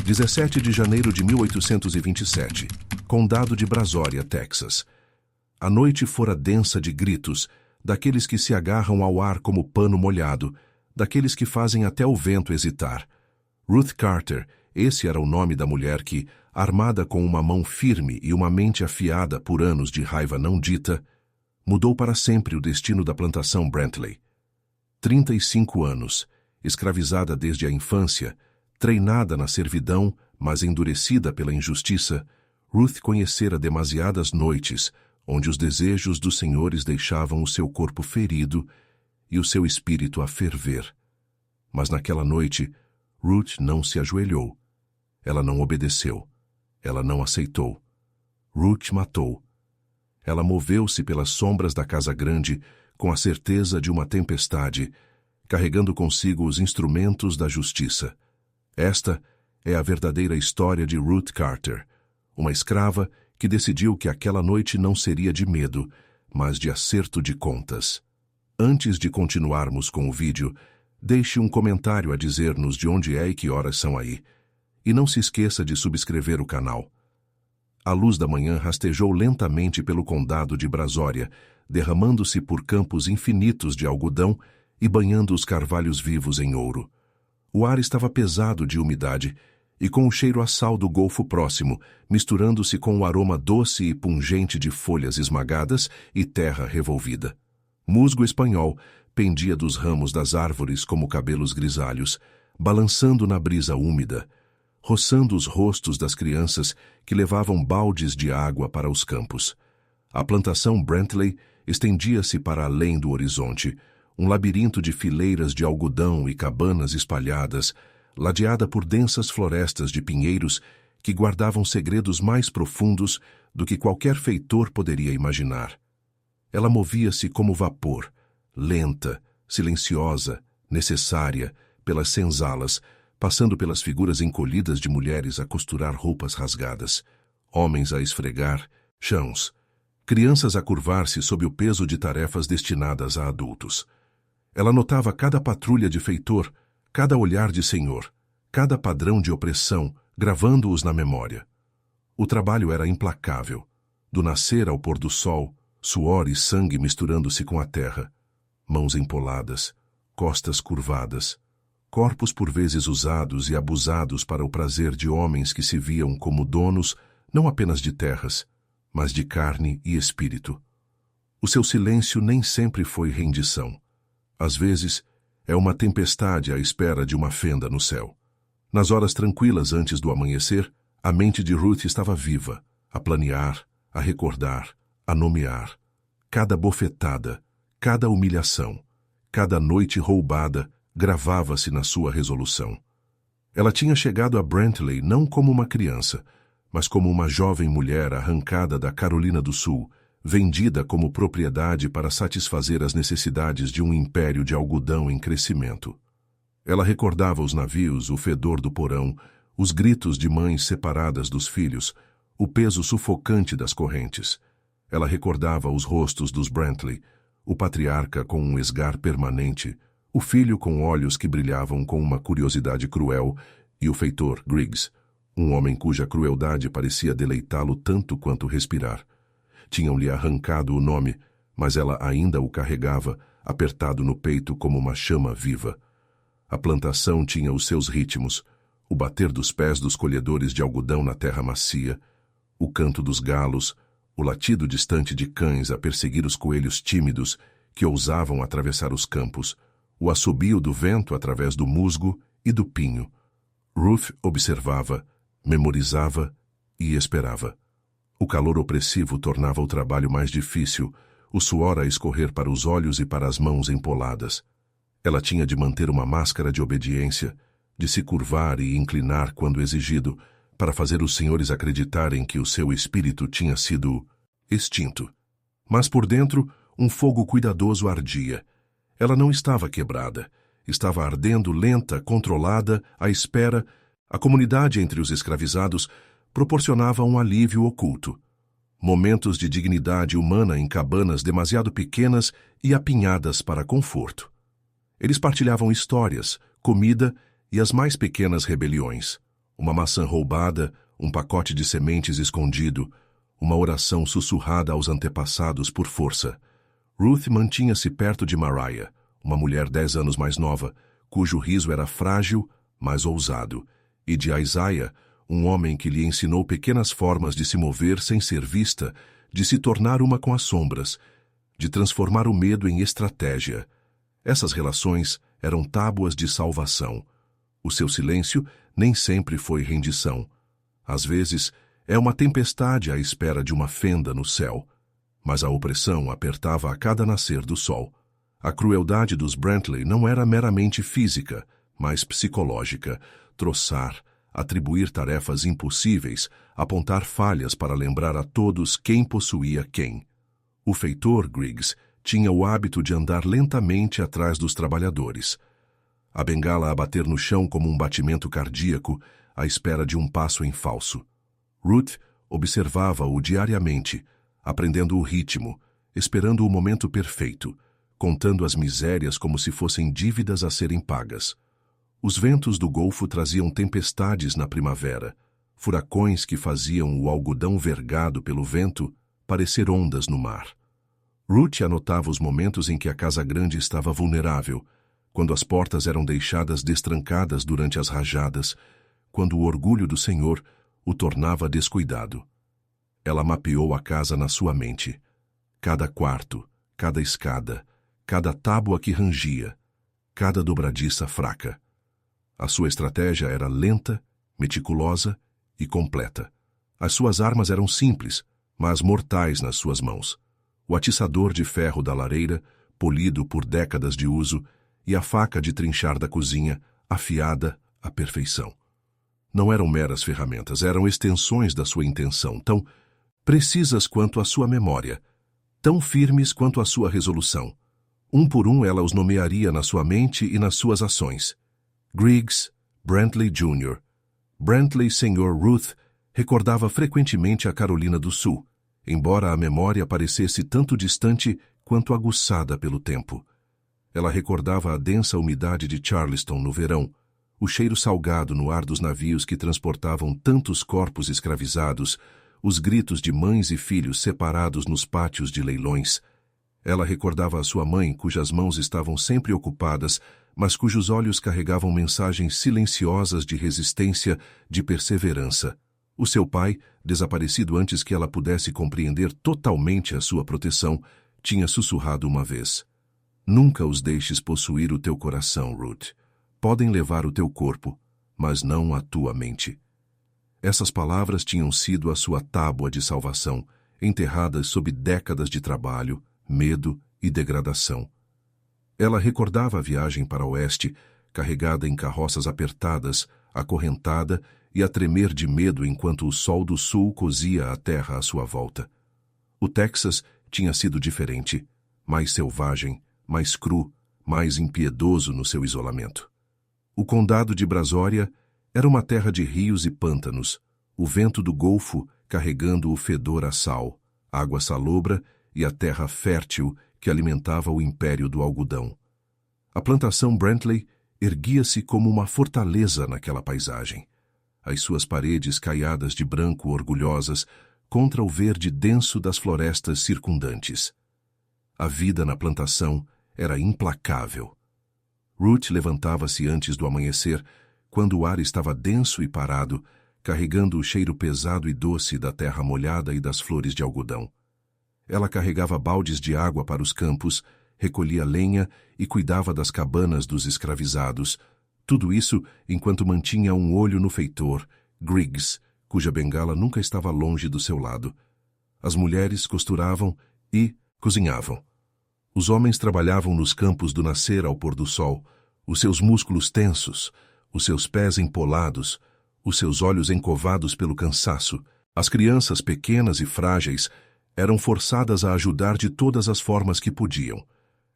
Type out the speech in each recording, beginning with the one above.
17 de janeiro de 1827, Condado de Brazoria, Texas. A noite fora densa de gritos, daqueles que se agarram ao ar como pano molhado, daqueles que fazem até o vento hesitar. Ruth Carter, esse era o nome da mulher que, armada com uma mão firme e uma mente afiada por anos de raiva não dita, mudou para sempre o destino da plantação Brantley. 35 anos, escravizada desde a infância, treinada na servidão, mas endurecida pela injustiça, Ruth conhecera demasiadas noites onde os desejos dos senhores deixavam o seu corpo ferido e o seu espírito a ferver. Mas naquela noite, Ruth não se ajoelhou. Ela não obedeceu. Ela não aceitou. Ruth matou. Ela moveu-se pelas sombras da casa grande com a certeza de uma tempestade, carregando consigo os instrumentos da justiça. Esta é a verdadeira história de Ruth Carter, uma escrava que decidiu que aquela noite não seria de medo, mas de acerto de contas. Antes de continuarmos com o vídeo, deixe um comentário a dizer-nos de onde é e que horas são aí. E não se esqueça de subscrever o canal. A luz da manhã rastejou lentamente pelo condado de Brazoria, derramando-se por campos infinitos de algodão e banhando os carvalhos vivos em ouro. O ar estava pesado de umidade e com o cheiro a sal do golfo próximo, misturando-se com o aroma doce e pungente de folhas esmagadas e terra revolvida. Musgo espanhol pendia dos ramos das árvores como cabelos grisalhos, balançando na brisa úmida, roçando os rostos das crianças que levavam baldes de água para os campos. A plantação Brantley estendia-se para além do horizonte, um labirinto de fileiras de algodão e cabanas espalhadas, ladeada por densas florestas de pinheiros que guardavam segredos mais profundos do que qualquer feitor poderia imaginar. Ela movia-se como vapor, lenta, silenciosa, necessária, pelas senzalas, passando pelas figuras encolhidas de mulheres a costurar roupas rasgadas, homens a esfregar chãos, crianças a curvar-se sob o peso de tarefas destinadas a adultos. Ela notava cada patrulha de feitor, cada olhar de senhor, cada padrão de opressão, gravando-os na memória. O trabalho era implacável. Do nascer ao pôr do sol, suor e sangue misturando-se com a terra. Mãos empoladas, costas curvadas, corpos por vezes usados e abusados para o prazer de homens que se viam como donos não apenas de terras, mas de carne e espírito. O seu silêncio nem sempre foi rendição. Às vezes, é uma tempestade à espera de uma fenda no céu. Nas horas tranquilas antes do amanhecer, a mente de Ruth estava viva, a planear, a recordar, a nomear. Cada bofetada, cada humilhação, cada noite roubada gravava-se na sua resolução. Ela tinha chegado a Brantley não como uma criança, mas como uma jovem mulher arrancada da Carolina do Sul, vendida como propriedade para satisfazer as necessidades de um império de algodão em crescimento. Ela recordava os navios, o fedor do porão, os gritos de mães separadas dos filhos, o peso sufocante das correntes. Ela recordava os rostos dos Brantley, o patriarca com um esgar permanente, o filho com olhos que brilhavam com uma curiosidade cruel e o feitor Griggs, um homem cuja crueldade parecia deleitá-lo tanto quanto respirar. Tinham-lhe arrancado o nome, mas ela ainda o carregava, apertado no peito como uma chama viva. A plantação tinha os seus ritmos, o bater dos pés dos colhedores de algodão na terra macia, o canto dos galos, o latido distante de cães a perseguir os coelhos tímidos que ousavam atravessar os campos, o assobio do vento através do musgo e do pinho. Ruth observava, memorizava e esperava. O calor opressivo tornava o trabalho mais difícil, o suor a escorrer para os olhos e para as mãos empoladas. Ela tinha de manter uma máscara de obediência, de se curvar e inclinar quando exigido, para fazer os senhores acreditarem que o seu espírito tinha sido extinto. Mas por dentro, um fogo cuidadoso ardia. Ela não estava quebrada. Estava ardendo lenta, controlada, à espera. A comunidade entre os escravizados proporcionava um alívio oculto. Momentos de dignidade humana em cabanas demasiado pequenas e apinhadas para conforto. Eles partilhavam histórias, comida e as mais pequenas rebeliões. Uma maçã roubada, um pacote de sementes escondido, uma oração sussurrada aos antepassados por força. Ruth mantinha-se perto de Mariah, uma mulher 10 anos mais nova, cujo riso era frágil, mas ousado, e de Isaiah, um homem que lhe ensinou pequenas formas de se mover sem ser vista, de se tornar uma com as sombras, de transformar o medo em estratégia. Essas relações eram tábuas de salvação. O seu silêncio nem sempre foi rendição. Às vezes, é uma tempestade à espera de uma fenda no céu. Mas a opressão apertava a cada nascer do sol. A crueldade dos Brantley não era meramente física, mas psicológica. Troçar, atribuir tarefas impossíveis, apontar falhas para lembrar a todos quem possuía quem. O feitor Griggs tinha o hábito de andar lentamente atrás dos trabalhadores. A bengala a bater no chão como um batimento cardíaco, à espera de um passo em falso. Ruth observava-o diariamente, aprendendo o ritmo, esperando o momento perfeito, contando as misérias como se fossem dívidas a serem pagas. Os ventos do Golfo traziam tempestades na primavera, furacões que faziam o algodão vergado pelo vento parecer ondas no mar. Ruth anotava os momentos em que a casa grande estava vulnerável, quando as portas eram deixadas destrancadas durante as rajadas, quando o orgulho do Senhor o tornava descuidado. Ela mapeou a casa na sua mente. Cada quarto, cada escada, cada tábua que rangia, cada dobradiça fraca. A sua estratégia era lenta, meticulosa e completa. As suas armas eram simples, mas mortais nas suas mãos. O atiçador de ferro da lareira, polido por décadas de uso, e a faca de trinchar da cozinha, afiada à perfeição. Não eram meras ferramentas, eram extensões da sua intenção, tão precisas quanto a sua memória, tão firmes quanto a sua resolução. Um por um ela os nomearia na sua mente e nas suas ações. Griggs, Brantley Jr., Brantley Sr. Ruth recordava frequentemente a Carolina do Sul, embora a memória parecesse tanto distante quanto aguçada pelo tempo. Ela recordava a densa umidade de Charleston no verão, o cheiro salgado no ar dos navios que transportavam tantos corpos escravizados, os gritos de mães e filhos separados nos pátios de leilões. Ela recordava a sua mãe, cujas mãos estavam sempre ocupadas, mas cujos olhos carregavam mensagens silenciosas de resistência, de perseverança. O seu pai, desaparecido antes que ela pudesse compreender totalmente a sua proteção, tinha sussurrado uma vez: "Nunca os deixes possuir o teu coração, Ruth. Podem levar o teu corpo, mas não a tua mente." Essas palavras tinham sido a sua tábua de salvação, enterradas sob décadas de trabalho, medo e degradação. Ela recordava a viagem para o oeste, carregada em carroças apertadas, acorrentada e a tremer de medo enquanto o sol do sul cozia a terra à sua volta. O Texas tinha sido diferente, mais selvagem, mais cru, mais impiedoso no seu isolamento. O condado de Brazoria era uma terra de rios e pântanos, o vento do Golfo carregando o fedor a sal, água salobra e a terra fértil que alimentava o império do algodão. A plantação Brantley erguia-se como uma fortaleza naquela paisagem, as suas paredes caiadas de branco orgulhosas contra o verde denso das florestas circundantes. A vida na plantação era implacável. Ruth levantava-se antes do amanhecer, quando o ar estava denso e parado, carregando o cheiro pesado e doce da terra molhada e das flores de algodão. Ela carregava baldes de água para os campos, recolhia lenha e cuidava das cabanas dos escravizados, tudo isso enquanto mantinha um olho no feitor, Griggs, cuja bengala nunca estava longe do seu lado. As mulheres costuravam e cozinhavam. Os homens trabalhavam nos campos do nascer ao pôr do sol, os seus músculos tensos, os seus pés empolados, os seus olhos encovados pelo cansaço. As crianças pequenas e frágeis eram forçadas a ajudar de todas as formas que podiam.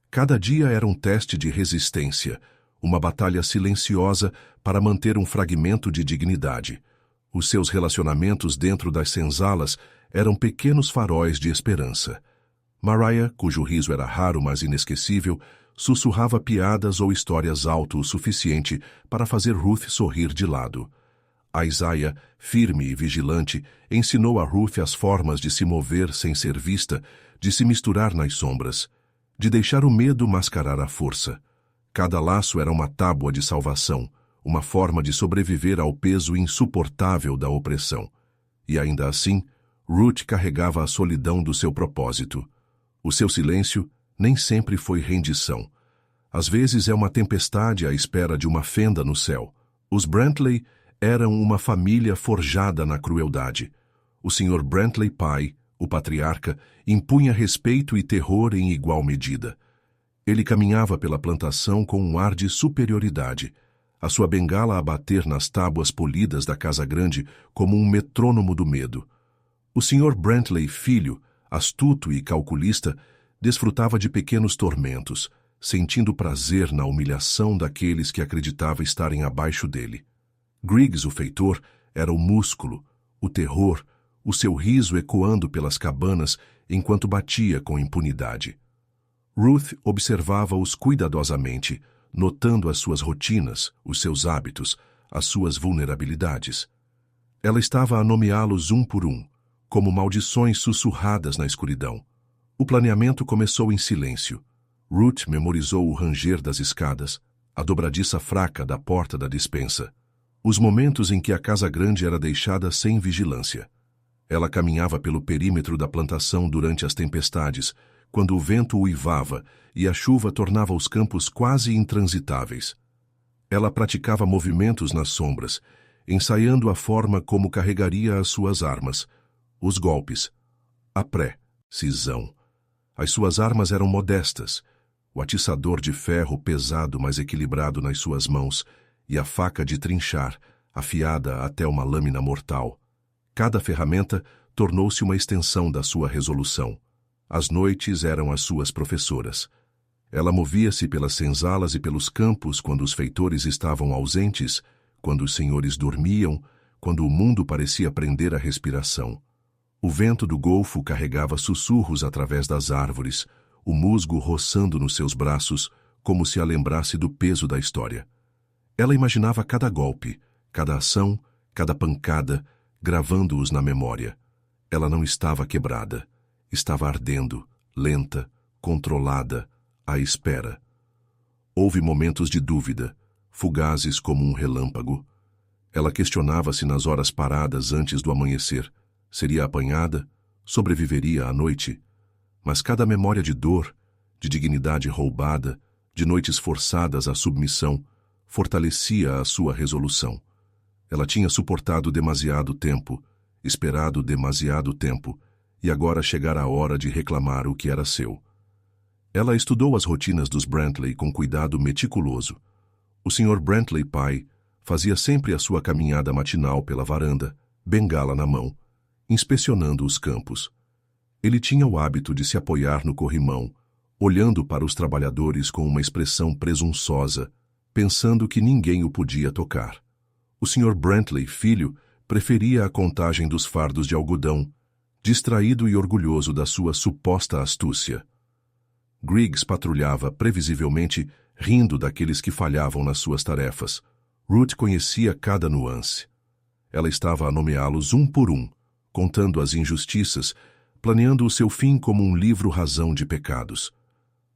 Cada dia era um teste de resistência, uma batalha silenciosa para manter um fragmento de dignidade. Os seus relacionamentos dentro das senzalas eram pequenos faróis de esperança. Mariah, cujo riso era raro mas inesquecível, sussurrava piadas ou histórias alto o suficiente para fazer Ruth sorrir de lado. Isaiah, firme e vigilante, ensinou a Ruth as formas de se mover sem ser vista, de se misturar nas sombras, de deixar o medo mascarar a força. Cada laço era uma tábua de salvação, uma forma de sobreviver ao peso insuportável da opressão. E ainda assim, Ruth carregava a solidão do seu propósito. O seu silêncio nem sempre foi rendição. Às vezes é uma tempestade à espera de uma fenda no céu. Os Brantley eram uma família forjada na crueldade. O Sr. Brantley pai, o patriarca, impunha respeito e terror em igual medida. Ele caminhava pela plantação com um ar de superioridade, a sua bengala a bater nas tábuas polidas da casa grande como um metrônomo do medo. O Sr. Brantley, filho, astuto e calculista, desfrutava de pequenos tormentos, sentindo prazer na humilhação daqueles que acreditava estarem abaixo dele. Griggs, o feitor, era o músculo, o terror, o seu riso ecoando pelas cabanas enquanto batia com impunidade. Ruth observava-os cuidadosamente, notando as suas rotinas, os seus hábitos, as suas vulnerabilidades. Ela estava a nomeá-los um por um, como maldições sussurradas na escuridão. O planeamento começou em silêncio. Ruth memorizou o ranger das escadas, a dobradiça fraca da porta da despensa, os momentos em que a casa grande era deixada sem vigilância. Ela caminhava pelo perímetro da plantação durante as tempestades, quando o vento uivava e a chuva tornava os campos quase intransitáveis. Ela praticava movimentos nas sombras, ensaiando a forma como carregaria as suas armas, os golpes, a precisão. As suas armas eram modestas, o atiçador de ferro pesado mas equilibrado nas suas mãos e a faca de trinchar, afiada até uma lâmina mortal. Cada ferramenta tornou-se uma extensão da sua resolução. As noites eram as suas professoras. Ela movia-se pelas senzalas e pelos campos quando os feitores estavam ausentes, quando os senhores dormiam, quando o mundo parecia prender a respiração. O vento do golfo carregava sussurros através das árvores, o musgo roçando nos seus braços, como se a lembrasse do peso da história. Ela imaginava cada golpe, cada ação, cada pancada, gravando-os na memória. Ela não estava quebrada. Estava ardendo, lenta, controlada, à espera. Houve momentos de dúvida, fugazes como um relâmpago. Ela questionava-se nas horas paradas antes do amanhecer. Seria apanhada? Sobreviveria à noite? Mas cada memória de dor, de dignidade roubada, de noites forçadas à submissão, fortalecia a sua resolução. Ela tinha suportado demasiado tempo, esperado demasiado tempo, e agora chegara a hora de reclamar o que era seu. Ela estudou as rotinas dos Brantley com cuidado meticuloso. O Sr. Brantley pai fazia sempre a sua caminhada matinal pela varanda, bengala na mão, inspecionando os campos. Ele tinha o hábito de se apoiar no corrimão, olhando para os trabalhadores com uma expressão presunçosa, pensando que ninguém o podia tocar. O Sr. Brantley, filho, preferia a contagem dos fardos de algodão, distraído e orgulhoso da sua suposta astúcia. Griggs patrulhava, previsivelmente, rindo daqueles que falhavam nas suas tarefas. Ruth conhecia cada nuance. Ela estava a nomeá-los um por um, contando as injustiças, planeando o seu fim como um livro-razão de pecados.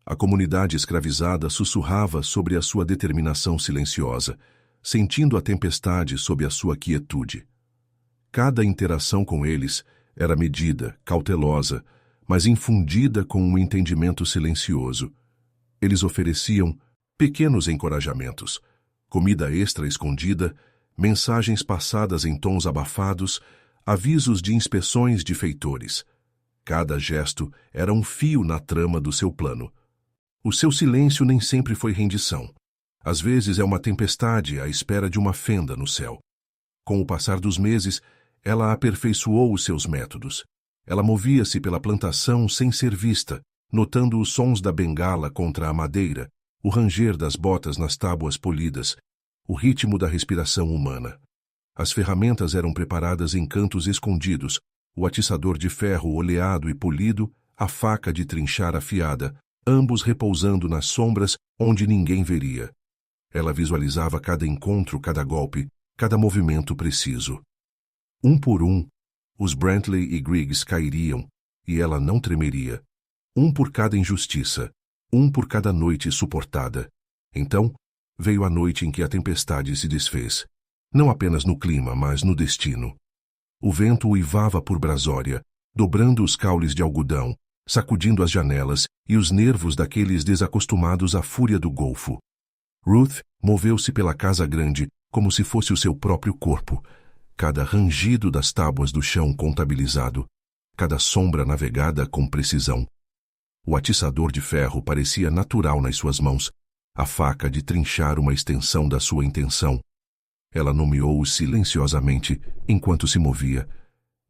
A comunidade escravizada sussurrava sobre a sua determinação silenciosa, sentindo a tempestade sob a sua quietude. Cada interação com eles era medida, cautelosa, mas infundida com um entendimento silencioso. Eles ofereciam pequenos encorajamentos, comida extra escondida, mensagens passadas em tons abafados, avisos de inspeções de feitores. Cada gesto era um fio na trama do seu plano. O seu silêncio nem sempre foi rendição. Às vezes é uma tempestade à espera de uma fenda no céu. Com o passar dos meses, ela aperfeiçoou os seus métodos. Ela movia-se pela plantação sem ser vista, notando os sons da bengala contra a madeira, o ranger das botas nas tábuas polidas, o ritmo da respiração humana. As ferramentas eram preparadas em cantos escondidos, o atiçador de ferro oleado e polido, a faca de trinchar afiada, ambos repousando nas sombras onde ninguém veria. Ela visualizava cada encontro, cada golpe, cada movimento preciso. Um por um, os Brantley e Griggs cairiam, e ela não tremeria. Um por cada injustiça, um por cada noite suportada. Então, veio a noite em que a tempestade se desfez. Não apenas no clima, mas no destino. O vento uivava por Brasória, dobrando os caules de algodão, sacudindo as janelas e os nervos daqueles desacostumados à fúria do golfo. Ruth moveu-se pela casa grande como se fosse o seu próprio corpo, cada rangido das tábuas do chão contabilizado, cada sombra navegada com precisão. O atiçador de ferro parecia natural nas suas mãos, a faca de trinchar uma extensão da sua intenção. Ela nomeou-os silenciosamente enquanto se movia.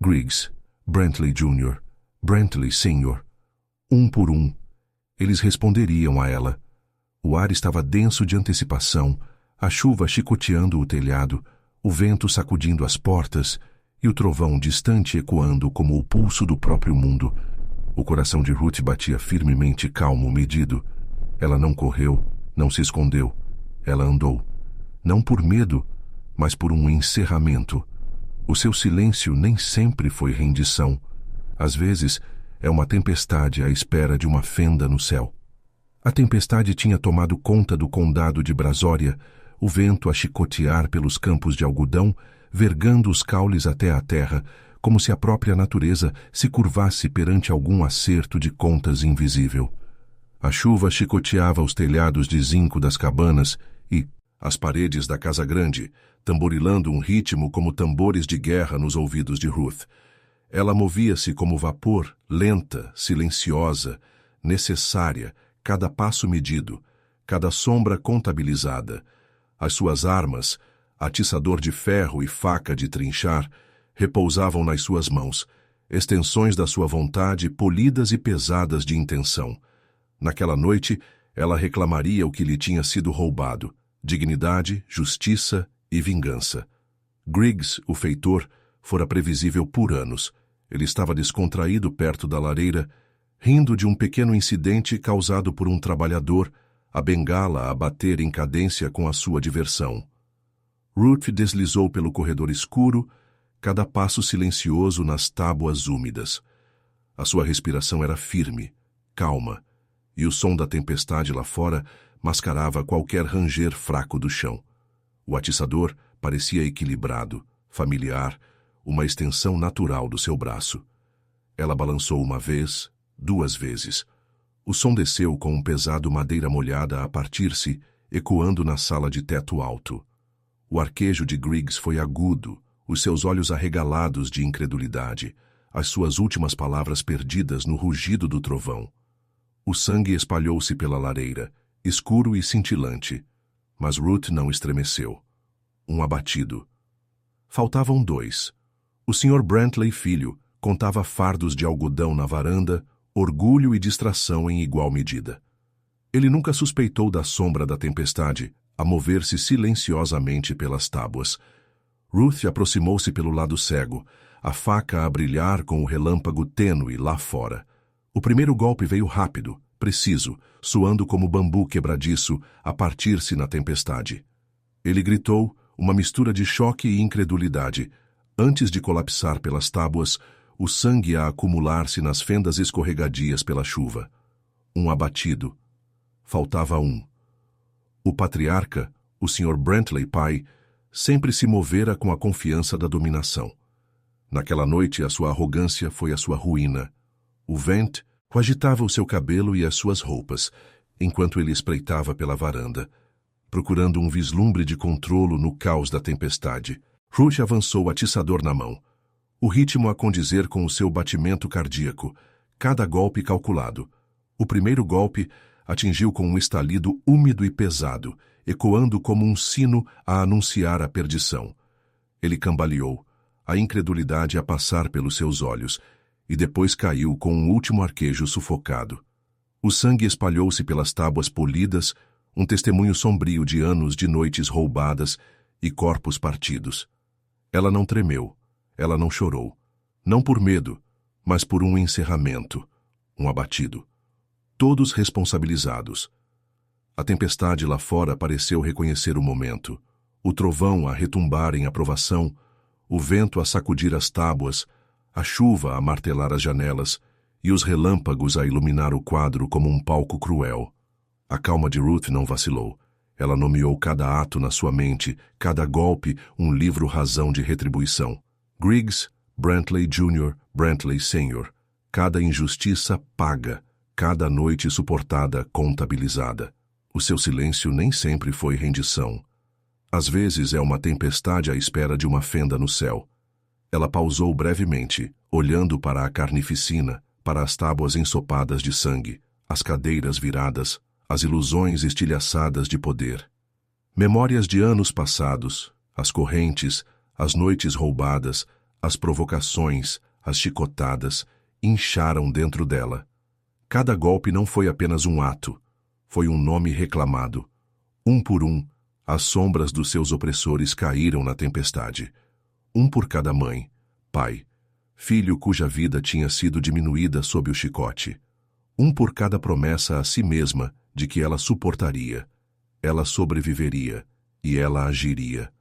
Griggs, Brantley Jr., Brantley Sr. Um por um, eles responderiam a ela. O ar estava denso de antecipação, a chuva chicoteando o telhado, o vento sacudindo as portas e o trovão distante ecoando como o pulso do próprio mundo. O coração de Ruth batia firmemente, calmo, medido. Ela não correu, não se escondeu. Ela andou. Não por medo, mas por um encerramento. O seu silêncio nem sempre foi rendição. Às vezes, é uma tempestade à espera de uma fenda no céu. A tempestade tinha tomado conta do condado de Brasória, o vento a chicotear pelos campos de algodão, vergando os caules até a terra, como se a própria natureza se curvasse perante algum acerto de contas invisível. A chuva chicoteava os telhados de zinco das cabanas e as paredes da casa grande, tamborilando um ritmo como tambores de guerra nos ouvidos de Ruth. Ela movia-se como vapor, lenta, silenciosa, necessária, cada passo medido, cada sombra contabilizada. As suas armas, atiçador de ferro e faca de trinchar, repousavam nas suas mãos, extensões da sua vontade polidas e pesadas de intenção. Naquela noite, ela reclamaria o que lhe tinha sido roubado: dignidade, justiça e vingança. Griggs, o feitor, fora previsível por anos. Ele estava descontraído perto da lareira, rindo de um pequeno incidente causado por um trabalhador, a bengala a bater em cadência com a sua diversão. Ruth deslizou pelo corredor escuro, cada passo silencioso nas tábuas úmidas. A sua respiração era firme, calma, e o som da tempestade lá fora mascarava qualquer ranger fraco do chão. O atiçador parecia equilibrado, familiar, uma extensão natural do seu braço. Ela balançou uma vez, 2 vezes. O som desceu com um pesado madeira molhada a partir-se, ecoando na sala de teto alto. O arquejo de Griggs foi agudo, os seus olhos arregalados de incredulidade, as suas últimas palavras perdidas no rugido do trovão. O sangue espalhou-se pela lareira, escuro e cintilante, mas Ruth não estremeceu. Um abatido. Faltavam 2. O Sr. Brantley filho contava fardos de algodão na varanda, orgulho e distração em igual medida. Ele nunca suspeitou da sombra da tempestade, a mover-se silenciosamente pelas tábuas. Ruth aproximou-se pelo lado cego, a faca a brilhar com o relâmpago tênue lá fora. O primeiro golpe veio rápido, preciso, soando como bambu quebradiço a partir-se na tempestade. Ele gritou, uma mistura de choque e incredulidade. Antes de colapsar pelas tábuas, o sangue a acumular-se nas fendas escorregadias pela chuva. Um abatido. Faltava um. O patriarca, o Sr. Brantley pai, sempre se movera com a confiança da dominação. Naquela noite, a sua arrogância foi a sua ruína. O vento agitava o seu cabelo e as suas roupas, enquanto ele espreitava pela varanda, procurando um vislumbre de controlo no caos da tempestade. Ruth avançou atiçador na mão. O ritmo a condizer com o seu batimento cardíaco, cada golpe calculado. O primeiro golpe atingiu com um estalido úmido e pesado, ecoando como um sino a anunciar a perdição. Ele cambaleou, a incredulidade a passar pelos seus olhos, e depois caiu com um último arquejo sufocado. O sangue espalhou-se pelas tábuas polidas, um testemunho sombrio de anos de noites roubadas e corpos partidos. Ela não tremeu, ela não chorou, não por medo, mas por um encerramento, um abatido. Todos responsabilizados. A tempestade lá fora pareceu reconhecer o momento. o trovão a retumbar em aprovação, o vento a sacudir as tábuas, a chuva a martelar as janelas e os relâmpagos a iluminar o quadro como um palco cruel. A calma de Ruth não vacilou. Ela nomeou cada ato na sua mente, cada golpe, um livro-razão de retribuição. Griggs, Brantley Jr., Brantley Sr. Cada injustiça paga, cada noite suportada contabilizada. O seu silêncio nem sempre foi rendição. Às vezes é uma tempestade à espera de uma fenda no céu. Ela pausou brevemente, olhando para a carnificina, para as tábuas ensopadas de sangue, as cadeiras viradas, as ilusões estilhaçadas de poder. Memórias de anos passados, as correntes, as noites roubadas, as provocações, as chicotadas, incharam dentro dela. Cada golpe não foi apenas um ato, foi um nome reclamado. Um por um, as sombras dos seus opressores caíram na tempestade. Um por cada mãe, pai, filho cuja vida tinha sido diminuída sob o chicote. Um por cada promessa a si mesma de que ela suportaria, ela sobreviveria e ela agiria.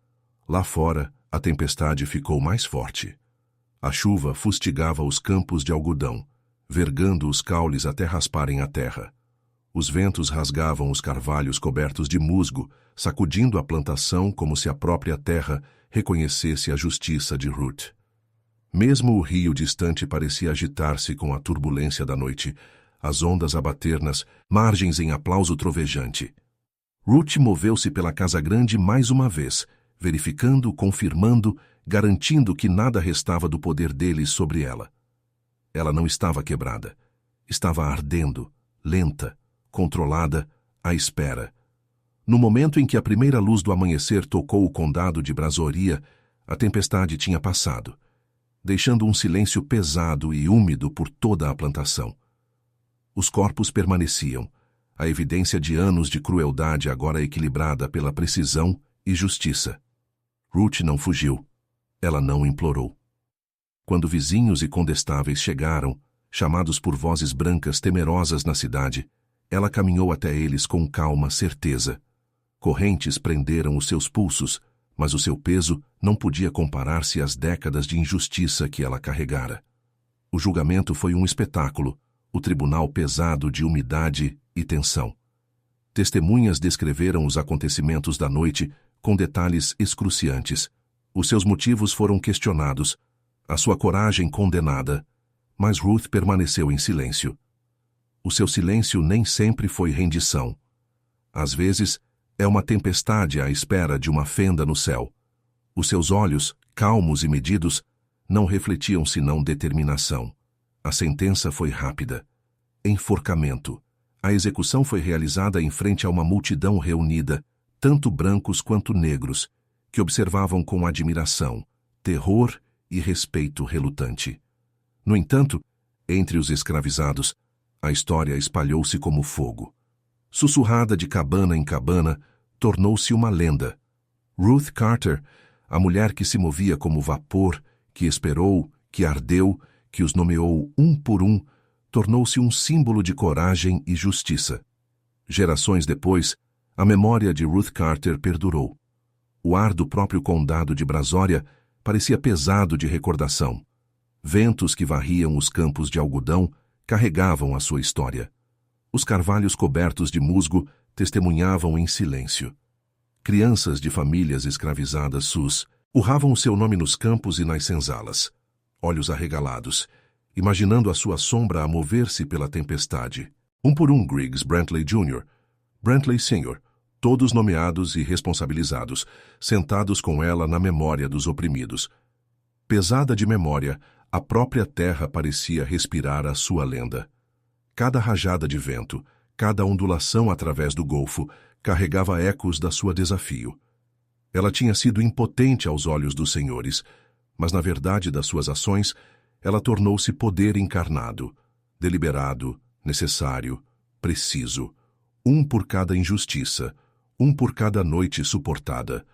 Lá fora, a tempestade ficou mais forte. A chuva fustigava os campos de algodão, vergando os caules até rasparem a terra. Os ventos rasgavam os carvalhos cobertos de musgo, sacudindo a plantação como se a própria terra reconhecesse a justiça de Ruth. Mesmo o rio distante parecia agitar-se com a turbulência da noite, as ondas a bater nas margens em aplauso trovejante. Ruth moveu-se pela casa grande mais uma vez, verificando, confirmando, garantindo que nada restava do poder deles sobre ela. Ela não estava quebrada. Estava ardendo, lenta, controlada, à espera. No momento em que a primeira luz do amanhecer tocou o condado de Brazoria, a tempestade tinha passado, deixando um silêncio pesado e úmido por toda a plantação. Os corpos permaneciam, a evidência de anos de crueldade agora equilibrada pela precisão e justiça. Ruth não fugiu. Ela não implorou. Quando vizinhos e condestáveis chegaram, chamados por vozes brancas temerosas na cidade, ela caminhou até eles com calma certeza. Correntes prenderam os seus pulsos, mas o seu peso não podia comparar-se às décadas de injustiça que ela carregara. O julgamento foi um espetáculo, o tribunal pesado de umidade e tensão. Testemunhas descreveram os acontecimentos da noite com detalhes excruciantes. Os seus motivos foram questionados, a sua coragem condenada, mas Ruth permaneceu em silêncio. O seu silêncio nem sempre foi rendição. Às vezes, é uma tempestade à espera de uma fenda no céu. Os seus olhos, calmos e medidos, não refletiam senão determinação. A sentença foi rápida. Enforcamento. A execução foi realizada em frente a uma multidão reunida, tanto brancos quanto negros, que observavam com admiração, terror e respeito relutante. No entanto, entre os escravizados, a história espalhou-se como fogo. Sussurrada de cabana em cabana, tornou-se uma lenda. Ruth Carter, a mulher que se movia como vapor, que esperou, que ardeu, que os nomeou um por um, tornou-se um símbolo de coragem e justiça. Gerações depois, a memória de Ruth Carter perdurou. O ar do próprio condado de Brazoria parecia pesado de recordação. Ventos que varriam os campos de algodão carregavam a sua história. Os carvalhos cobertos de musgo testemunhavam em silêncio. Crianças de famílias escravizadas sus urravam o seu nome nos campos e nas senzalas, olhos arregalados, imaginando a sua sombra a mover-se pela tempestade. Um por um Griggs Brantley Jr., Brantley Sr., todos nomeados e responsabilizados, sentados com ela na memória dos oprimidos. Pesada de memória, a própria terra parecia respirar a sua lenda. Cada rajada de vento, cada ondulação através do golfo, carregava ecos da sua desafio. Ela tinha sido impotente aos olhos dos senhores, mas na verdade das suas ações, ela tornou-se poder encarnado, deliberado, necessário, preciso. Um por cada injustiça, um por cada noite suportada.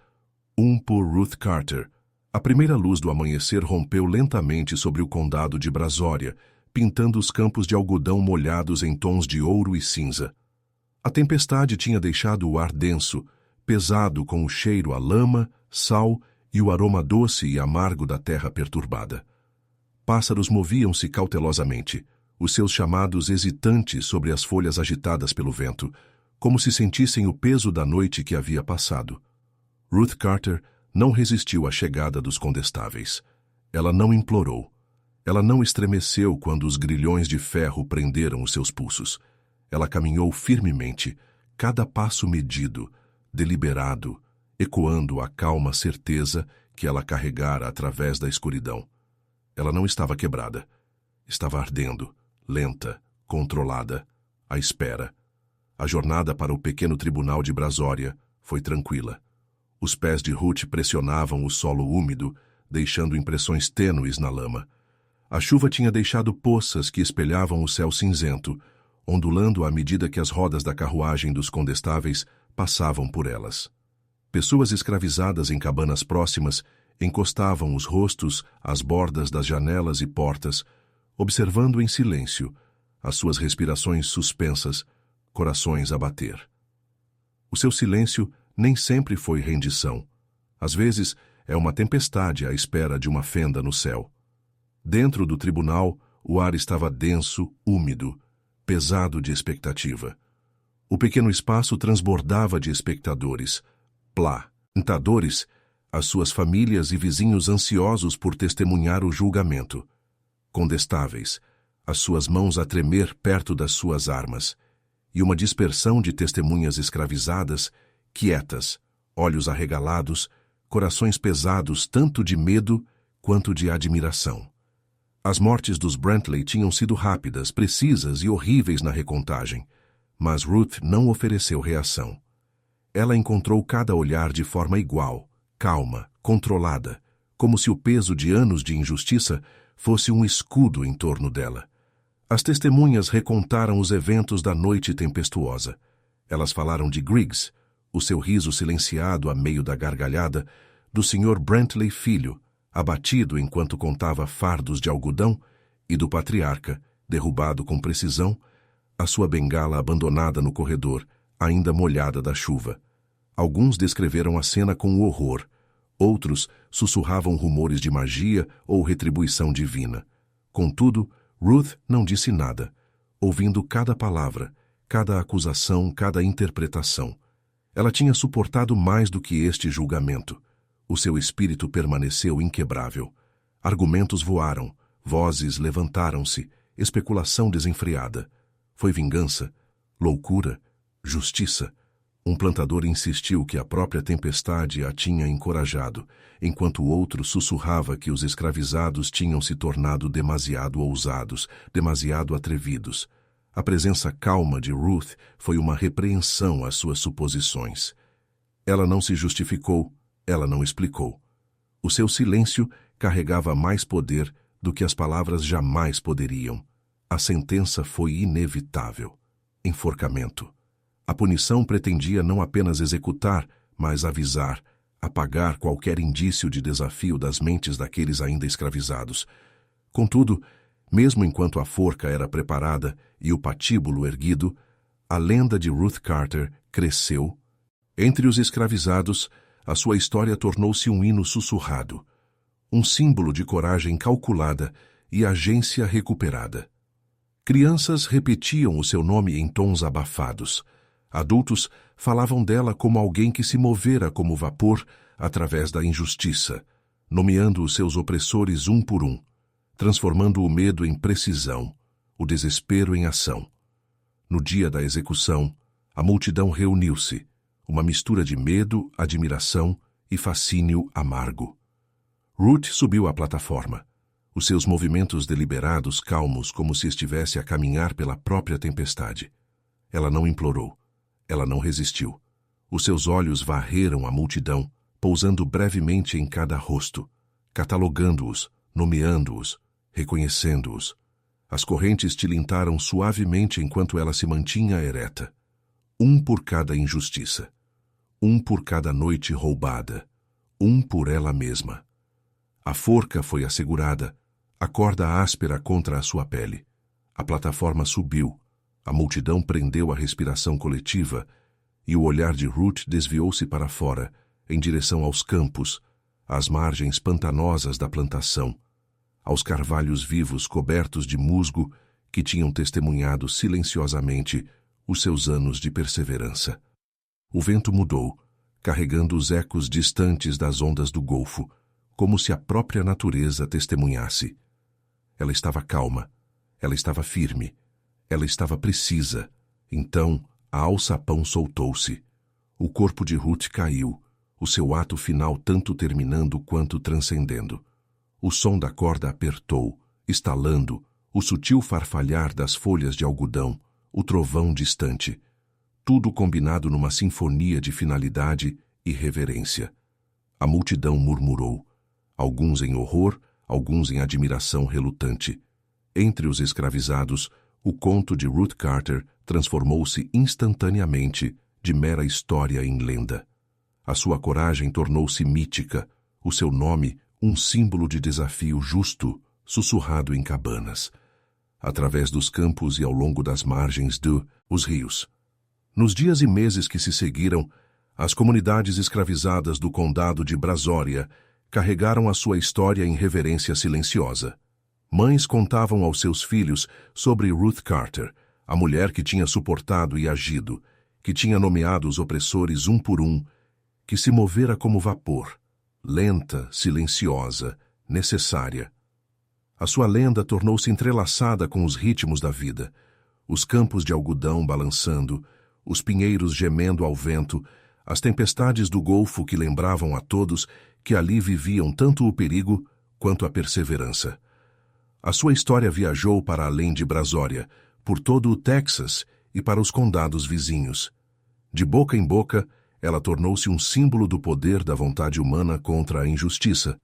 Um por Ruth Carter. A primeira luz do amanhecer rompeu lentamente sobre o condado de Brazoria, pintando os campos de algodão molhados em tons de ouro e cinza. A tempestade tinha deixado o ar denso, pesado com o cheiro a lama, sal e o aroma doce e amargo da terra perturbada. Pássaros moviam-se cautelosamente, os seus chamados hesitantes sobre as folhas agitadas pelo vento, como se sentissem o peso da noite que havia passado. Ruth Carter não resistiu à chegada dos condestáveis. Ela não implorou. Ela não estremeceu quando os grilhões de ferro prenderam os seus pulsos. Ela caminhou firmemente, cada passo medido, deliberado, ecoando a calma certeza que ela carregara através da escuridão. Ela não estava quebrada. Estava ardendo, lenta, controlada, à espera. A jornada para o pequeno tribunal de Brasória foi tranquila. Os pés de Ruth pressionavam o solo úmido, deixando impressões tênues na lama. A chuva tinha deixado poças que espelhavam o céu cinzento, ondulando à medida que as rodas da carruagem dos condestáveis passavam por elas. Pessoas escravizadas em cabanas próximas encostavam os rostos às bordas das janelas e portas, observando em silêncio as suas respirações suspensas, corações a bater. O seu silêncio nem sempre foi rendição. Às vezes, é uma tempestade à espera de uma fenda no céu. Dentro do tribunal, o ar estava denso, úmido, pesado de expectativa. O pequeno espaço transbordava de espectadores, plantadores, as suas famílias e vizinhos ansiosos por testemunhar o julgamento. Condestáveis, as suas mãos a tremer perto das suas armas, e uma dispersão de testemunhas escravizadas, quietas, olhos arregalados, corações pesados tanto de medo quanto de admiração. As mortes dos Brantley tinham sido rápidas, precisas e horríveis na recontagem, mas Ruth não ofereceu reação. Ela encontrou cada olhar de forma igual, calma, controlada, como se o peso de anos de injustiça fosse um escudo em torno dela. As testemunhas recontaram os eventos da noite tempestuosa. Elas falaram de Griggs, o seu riso silenciado a meio da gargalhada, do Sr. Brantley filho, abatido enquanto contava fardos de algodão, e do patriarca, derrubado com precisão, a sua bengala abandonada no corredor, ainda molhada da chuva. Alguns descreveram a cena com horror, outros sussurravam rumores de magia ou retribuição divina. Contudo, Ruth não disse nada, ouvindo cada palavra, cada acusação, cada interpretação. Ela tinha suportado mais do que este julgamento. O seu espírito permaneceu inquebrável. Argumentos voaram, vozes levantaram-se, especulação desenfreada. Foi vingança, loucura, justiça. Um plantador insistiu que a própria tempestade a tinha encorajado, enquanto o outro sussurrava que os escravizados tinham se tornado demasiado ousados, demasiado atrevidos. A presença calma de Ruth foi uma repreensão às suas suposições. Ela não se justificou, ela não explicou. O seu silêncio carregava mais poder do que as palavras jamais poderiam. A sentença foi inevitável. Enforcamento. A punição pretendia não apenas executar, mas avisar, apagar qualquer indício de desafio das mentes daqueles ainda escravizados. Contudo, mesmo enquanto a forca era preparada e o patíbulo erguido, a lenda de Ruth Carter cresceu. Entre os escravizados, a sua história tornou-se um hino sussurrado, um símbolo de coragem calculada e agência recuperada. Crianças repetiam o seu nome em tons abafados. Adultos falavam dela como alguém que se movera como vapor através da injustiça, nomeando os seus opressores um por um, transformando o medo em precisão, o desespero em ação. No dia da execução, a multidão reuniu-se, uma mistura de medo, admiração e fascínio amargo. Ruth subiu à plataforma, os seus movimentos deliberados calmos como se estivesse a caminhar pela própria tempestade. Ela não implorou. Ela não resistiu. Os seus olhos varreram a multidão, pousando brevemente em cada rosto, catalogando-os, nomeando-os, reconhecendo-os. As correntes tilintaram suavemente enquanto ela se mantinha ereta. Um por cada injustiça. Um por cada noite roubada. Um por ela mesma. A forca foi assegurada, a corda áspera contra a sua pele. A plataforma subiu. A multidão prendeu a respiração coletiva, e o olhar de Ruth desviou-se para fora, em direção aos campos, às margens pantanosas da plantação, aos carvalhos vivos cobertos de musgo que tinham testemunhado silenciosamente os seus anos de perseverança. O vento mudou, carregando os ecos distantes das ondas do Golfo, como se a própria natureza testemunhasse. Ela estava calma, ela estava firme, ela estava precisa. Então, a alçapão soltou-se. O corpo de Ruth caiu, o seu ato final tanto terminando quanto transcendendo. O som da corda apertou, estalando, o sutil farfalhar das folhas de algodão, o trovão distante. Tudo combinado numa sinfonia de finalidade e reverência. A multidão murmurou, alguns em horror, alguns em admiração relutante. Entre os escravizados, o conto de Ruth Carter transformou-se instantaneamente de mera história em lenda. A sua coragem tornou-se mítica, o seu nome um símbolo de desafio justo, sussurrado em cabanas, através dos campos e ao longo das margens dos rios. Nos dias e meses que se seguiram, as comunidades escravizadas do condado de Brazoria carregaram a sua história em reverência silenciosa. Mães contavam aos seus filhos sobre Ruth Carter, a mulher que tinha suportado e agido, que tinha nomeado os opressores um por um, que se movera como vapor, lenta, silenciosa, necessária. A sua lenda tornou-se entrelaçada com os ritmos da vida, os campos de algodão balançando, os pinheiros gemendo ao vento, as tempestades do Golfo que lembravam a todos que ali viviam tanto o perigo quanto a perseverança. A sua história viajou para além de Brazoria, por todo o Texas e para os condados vizinhos. De boca em boca, ela tornou-se um símbolo do poder da vontade humana contra a injustiça,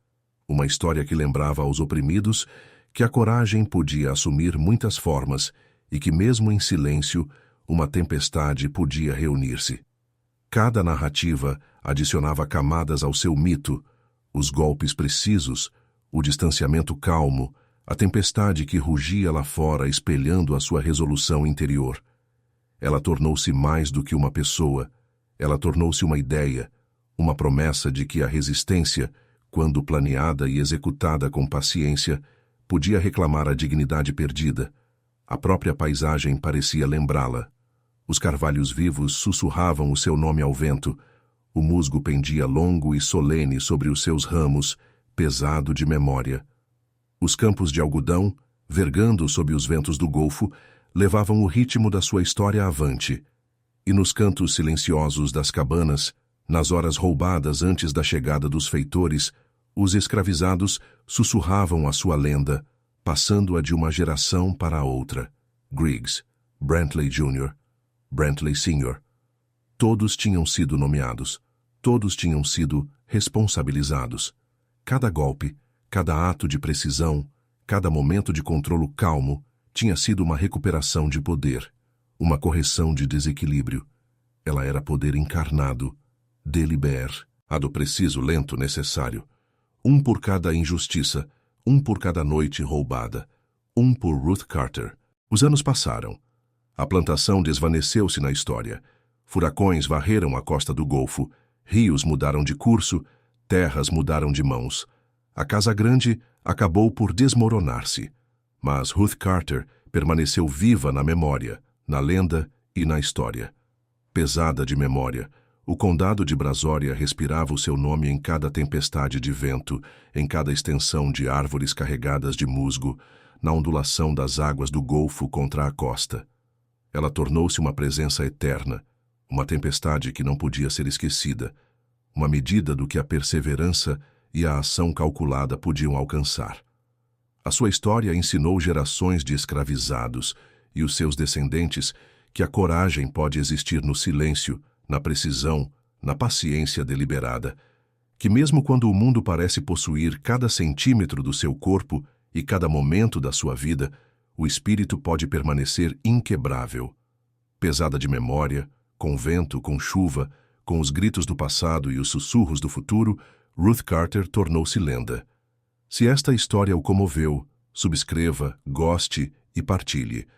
uma história que lembrava aos oprimidos que a coragem podia assumir muitas formas e que, mesmo em silêncio, uma tempestade podia reunir-se. Cada narrativa adicionava camadas ao seu mito, os golpes precisos, o distanciamento calmo, a tempestade que rugia lá fora espelhando a sua resolução interior. Ela tornou-se mais do que uma pessoa, ela tornou-se uma ideia, uma promessa de que a resistência, quando planeada e executada com paciência, podia reclamar a dignidade perdida. A própria paisagem parecia lembrá-la. Os carvalhos vivos sussurravam o seu nome ao vento, o musgo pendia longo e solene sobre os seus ramos, pesado de memória. Os campos de algodão, vergando sob os ventos do Golfo, levavam o ritmo da sua história avante. E nos cantos silenciosos das cabanas, nas horas roubadas antes da chegada dos feitores, os escravizados sussurravam a sua lenda, passando-a de uma geração para a outra. Griggs, Brantley Jr., Brantley Sr. Todos tinham sido nomeados, todos tinham sido responsabilizados. Cada golpe, cada ato de precisão, cada momento de controlo calmo tinha sido uma recuperação de poder, uma correção de desequilíbrio. Ela era poder encarnado, deliberado, preciso, lento, necessário. Um por cada injustiça, um por cada noite roubada, um por Ruth Carter. Os anos passaram. A plantação desvaneceu-se na história. Furacões varreram a costa do Golfo, rios mudaram de curso, terras mudaram de mãos. A Casa Grande acabou por desmoronar-se, mas Ruth Carter permaneceu viva na memória, na lenda e na história. Pesada de memória, o condado de Brazoria respirava o seu nome em cada tempestade de vento, em cada extensão de árvores carregadas de musgo, na ondulação das águas do Golfo contra a costa. Ela tornou-se uma presença eterna, uma tempestade que não podia ser esquecida, uma medida do que a perseverança e a ação calculada podiam alcançar. A sua história ensinou gerações de escravizados e os seus descendentes que a coragem pode existir no silêncio, na precisão, na paciência deliberada, que mesmo quando o mundo parece possuir cada centímetro do seu corpo e cada momento da sua vida, o espírito pode permanecer inquebrável. Pesada de memória, com vento, com chuva, com os gritos do passado e os sussurros do futuro, Ruth Carter tornou-se lenda. Se esta história o comoveu, subscreva, goste e partilhe.